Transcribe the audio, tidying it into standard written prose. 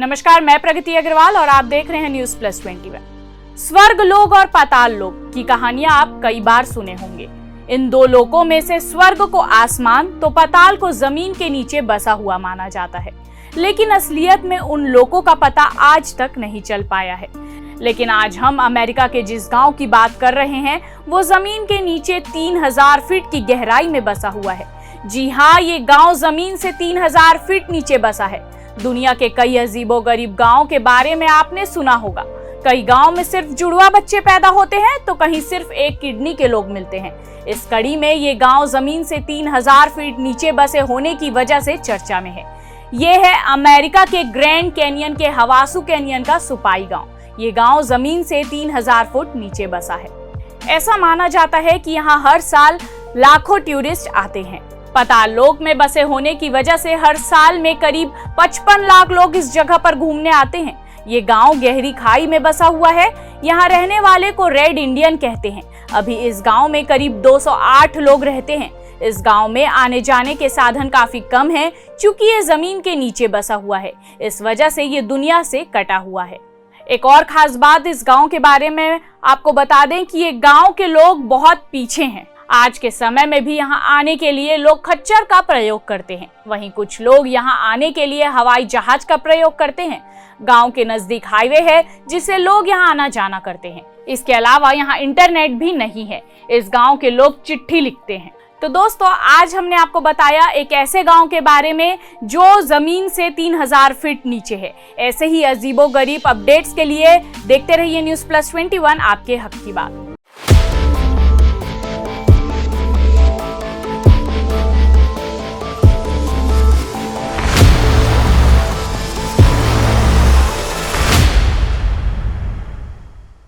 नमस्कार, मैं प्रगति अग्रवाल और आप देख रहे हैं न्यूज प्लस 21। स्वर्ग लोक और पाताल लोक की कहानियां आप कई बार सुने होंगे। इन दो लोकों में से स्वर्ग को आसमान तो पाताल को जमीन के नीचे बसा हुआ माना जाता है, लेकिन असलियत में उन लोकों का पता आज तक नहीं चल पाया है। लेकिन आज हम अमेरिका के जिस गांव की बात कर रहे हैं वो जमीन के नीचे 3000 फीट की गहराई में बसा हुआ है। जी हाँ, ये गांव जमीन से 3000 फीट नीचे बसा है। दुनिया के कई अजीबोगरीब गांव के बारे में आपने सुना होगा। कई गांव में सिर्फ जुड़वा बच्चे पैदा होते हैं तो कहीं सिर्फ एक किडनी के लोग मिलते हैं। इस कड़ी में ये गांव जमीन से 3000 फीट नीचे बसे होने की वजह से चर्चा में है। ये है अमेरिका के ग्रैंड कैनियन के हवासू कैनियन का सुपाई गांव। ये गांव जमीन से 3000 फुट नीचे बसा है। ऐसा माना जाता है कि यहाँ हर साल लाखों टूरिस्ट आते हैं। पाताल लोक में बसे होने की वजह से हर साल में करीब 55 लाख लोग इस जगह पर घूमने आते हैं। ये गांव गहरी खाई में बसा हुआ है। यहाँ रहने वाले को रेड इंडियन कहते हैं। अभी इस गांव में करीब 208 लोग रहते हैं। इस गांव में आने जाने के साधन काफी कम हैं, क्योंकि ये जमीन के नीचे बसा हुआ है। इस वजह से ये दुनिया से कटा हुआ है। एक और खास बात इस गांव के बारे में आपको बता दें कि ये गांव के लोग बहुत पीछे हैं। आज के समय में भी यहाँ आने के लिए लोग खच्चर का प्रयोग करते हैं। वहीं कुछ लोग यहाँ आने के लिए हवाई जहाज का प्रयोग करते हैं। गांव के नजदीक हाईवे है जिससे लोग यहाँ आना जाना करते हैं। इसके अलावा यहाँ इंटरनेट भी नहीं है। इस गांव के लोग चिट्ठी लिखते हैं। तो दोस्तों, आज हमने आपको बताया एक ऐसे गांव के बारे में जो जमीन से 3000 फीट नीचे है। ऐसे ही अजीबोगरीब अपडेट्स के लिए देखते रहिए न्यूज प्लस 21, आपके हक की बात।